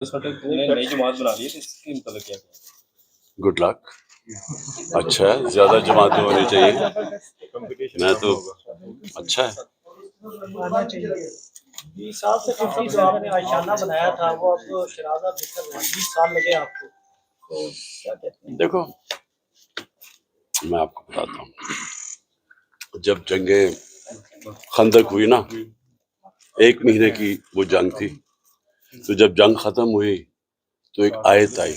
नई जमात बना ली है, तो इसके मतलब क्या गुड लक. अच्छा है, ज्यादा जमातें होनी चाहिए. मैं तो अच्छा है. 20 साल से 50 जो आपने आशियाना बनाया था वो अब शराजा बिखर रहा है, 20 साल लगे आपको, तो क्या कहते हैं? देखो मैं आपको बताता हूँ, जब जंगे खंदक हुई ना, 1 महीने की वो जंग थी, तो जब जंग खत्म हुई तो एक आयत आई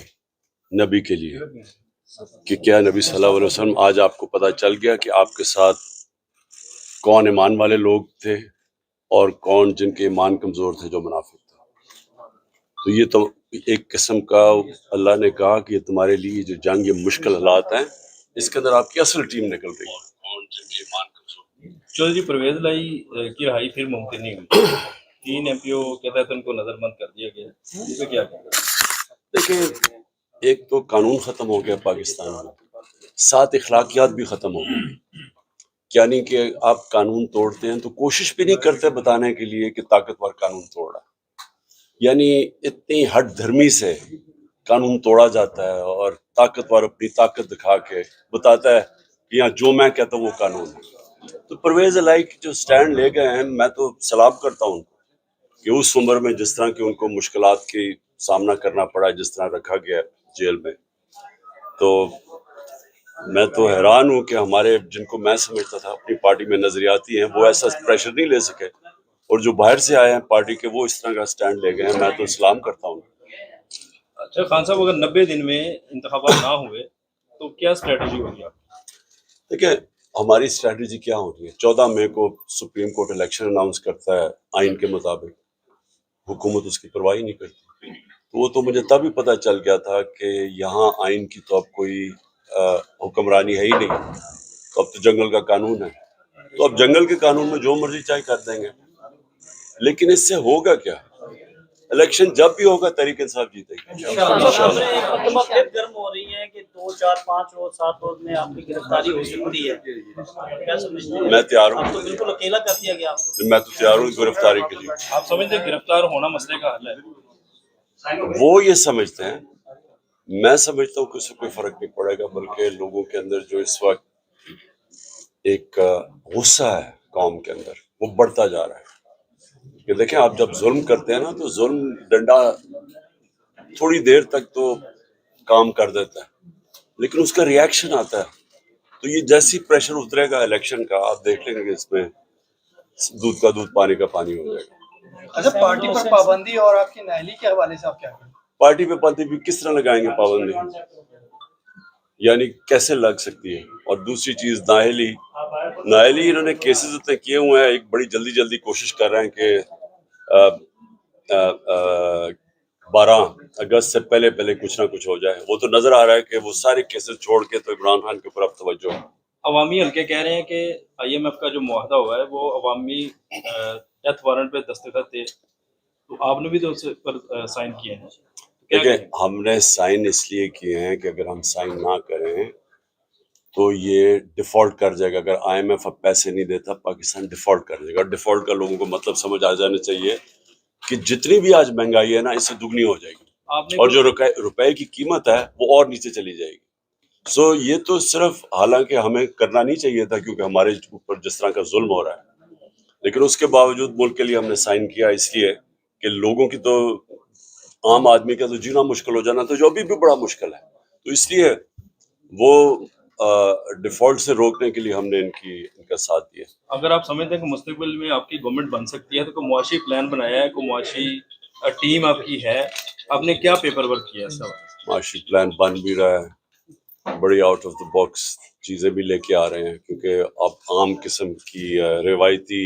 नबी के लिए कि क्या नबी सल्लल्लाहु अलैहि वसल्लम आज आपको पता चल गया कि आपके साथ कौन ईमान वाले लोग थे और कौन जिनके ईमान कमजोर थे, जो मुनाफिक थे. तो ये तो एक किस्म का अल्लाह ने कहा कि ये तुम्हारे लिए जो जंग, ये मुश्किल हालात हैं, इसके अंदर आपकी असल टीम निकल रही है. कौन जिनके ईमान कमजोर. चौधरी परवेज लाई की रिहाई फिर मुमकिन नहीं हुई. 3 MPO के तहत उनको नजरबंद कर दिया गया, इस पे क्या कहना है? देखिए, एक तो कानून खत्म हो गया पाकिस्तान में, 7 इखलाकियात भी खत्म हो गई. यानी कि आप कानून तोड़ते हैं तो कोशिश भी नहीं करते बताने के लिए कि ताकतवर कानून तोड़ रहा है. यानी इतनी हट धर्मी से कानून तोड़ा जाता है और ताकतवर अपनी ताकत दिखा के बताता है कि यहाँ जो मैं कहता हूँ वो कानून है. तो परवेज इलाही जो स्टैंड ले गए हैं, मैं तो सलाम करता हूँ कि उस उम्र में जिस तरह की उनको मुश्किलात की सामना करना पड़ा, जिस तरह रखा गया जेल में, तो मैं तो हैरान हूँ कि हमारे जिनको मैं समझता था अपनी पार्टी में नजरियाती हैं, वो ऐसा प्रेशर नहीं ले सके, और जो बाहर से आए हैं पार्टी के, वो इस तरह का स्टैंड ले गए हैं. मैं तो सलाम करता हूँ. अच्छा खान साहब, अगर 90 दिन में इंतखाबात ना हुए तो क्या स्ट्रेटजी होगी आपकी? देखिए, हमारी स्ट्रेटजी क्या होती है, 14 मई को सुप्रीम कोर्ट इलेक्शन अनाउंस करता है आइन के मुताबिक, हुकूमत उसकी परवाह ही नहीं करती. तो वो तो मुझे तभी पता चल गया था कि यहाँ आइन की तो अब कोई हुक्मरानी है ही नहीं. तो अब तो जंगल का कानून है, तो अब जंगल के कानून में जो मर्जी चाहे कर देंगे. लेकिन इससे होगा क्या, इलेक्शन जब भी होगा तहरीक इंसाफ जीतेगी. खबरें गर्म हो रही हैं कि 2, 4, 5 रोज 7 रोज में आपकी गिरफ्तारी हो सकती है, क्या समझते हैं? मैं तैयार हूँ. आप तो बिल्कुल अकेला कर दिया गया आपको. मैं तो तैयार हूँ गिरफ्तारी के लिए. आप समझते हैं गिरफ्तार होना मसले का हल है? वो ये समझते हैं, मैं समझता हूँ कि उससे कोई फर्क नहीं पड़ेगा, बल्कि लोगों के अंदर जो इस वक्त एक गुस्सा है कौम के अंदर, वो बढ़ता जा रहा है. कि देखें, आप जब जुल्म करते हैं ना, तो जुल्म डंडा थोड़ी देर तक तो काम कर देता है, लेकिन उसका रिएक्शन आता है. तो ये जैसी प्रेशर उतरेगा इलेक्शन का, आप देख लेंगे इसमें दूध का दूध पानी का पानी हो जाएगा. अच्छा, पार्टी पर पाबंदी और आपकी नाअहली के हवाले से आप क्या करें? पार्टी पे पाबंदी भी किस तरह लगाएंगे पाबंदी, यानी कैसे लग सकती है. और दूसरी चीज, नाअहली इन्होंने केसेस इतने किए हुए हैं, एक बड़ी जल्दी जल्दी कोशिश कर रहे हैं कि 12 अगस्त से पहले पहले कुछ ना कुछ हो जाए. वो तो नजर आ रहा है कि वो सारे केसेस छोड़ के तो इमरान खान के ऊपर अब तवज्जो है. अवामी हल्के कह रहे हैं कि IMF का जो मुआहदा हुआ है वो अवामी डेथ वारंट पे दस्तखत थे, तो आपने भी तो उस पर साइन किए हैं. देखिए, हमने साइन इसलिए किए हैं कि अगर हम साइन ना करें तो ये डिफॉल्ट कर जाएगा. अगर IMF अब पैसे नहीं देता, पाकिस्तान डिफॉल्ट कर जाएगा. डिफॉल्ट का लोगों को मतलब समझ आ जाना चाहिए कि जितनी भी आज महंगाई है ना, इससे दुगनी हो जाएगी, और जो रुपए की कीमत है वो और नीचे चली जाएगी. सो ये तो सिर्फ, हालांकि हमें करना नहीं चाहिए था क्योंकि हमारे ऊपर जिस तरह का जुल्म हो रहा है, लेकिन उसके बावजूद मुल्क के लिए हमने साइन किया, इसलिए कि लोगों की तो, आम आदमी का तो जीना मुश्किल हो जाना, तो जो अभी भी बड़ा मुश्किल है, तो इसलिए वो डिफॉल्ट से रोकने के लिए हमने इनका साथ दिया. अगर आप समझते हैं कि मुस्तकबिल में आपकी गवर्नमेंट बन सकती है तो कोई मुआशी प्लान बनाया है, कोई मुआशी टीम आपकी है, आपने क्या पेपर वर्क किया है? सब मुआशी प्लान बन भी रहा है, बड़ी आउट ऑफ द बॉक्स चीज़ें भी लेके आ रहे हैं, क्योंकि अब आम किस्म की रिवायती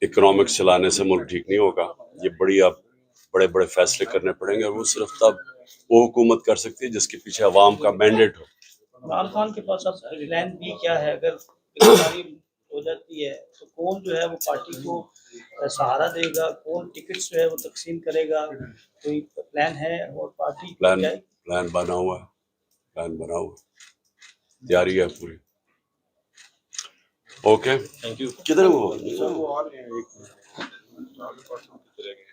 इकोनॉमिक्स चलाने से मुल्क ठीक नहीं होगा. ये अब बड़े बड़े फैसले करने पड़ेंगे, और वो सिर्फ तब वो हुकूमत कर सकती है जिसके पीछे अवाम का मैंडेट हो. इमरान खान के पास अब प्लान बी क्या है? अगर गिरफ्तारी हो जाती है तो कौन जो है वो पार्टी को सहारा देगा, कौन टिकट्स जो है वो तकसीम करेगा, कोई प्लान है? और पार्टी प्लान बना हुआ है, तैयारी है पूरी. Okay, thank you. किधर वो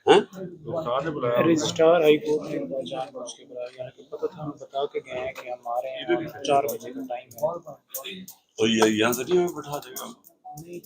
ہیں؟ رجسٹرار ہائی کورٹ نے جان بوجھ کے بلایا، یعنی کہ پتہ تھا، ہم بتا کے گئے ہیں کہ ہم آ رہے ہیں 4 بجے کا ٹائم ہے. تو یہ یہاں سے نہیں ہمیں بٹھا دے گا. نہیں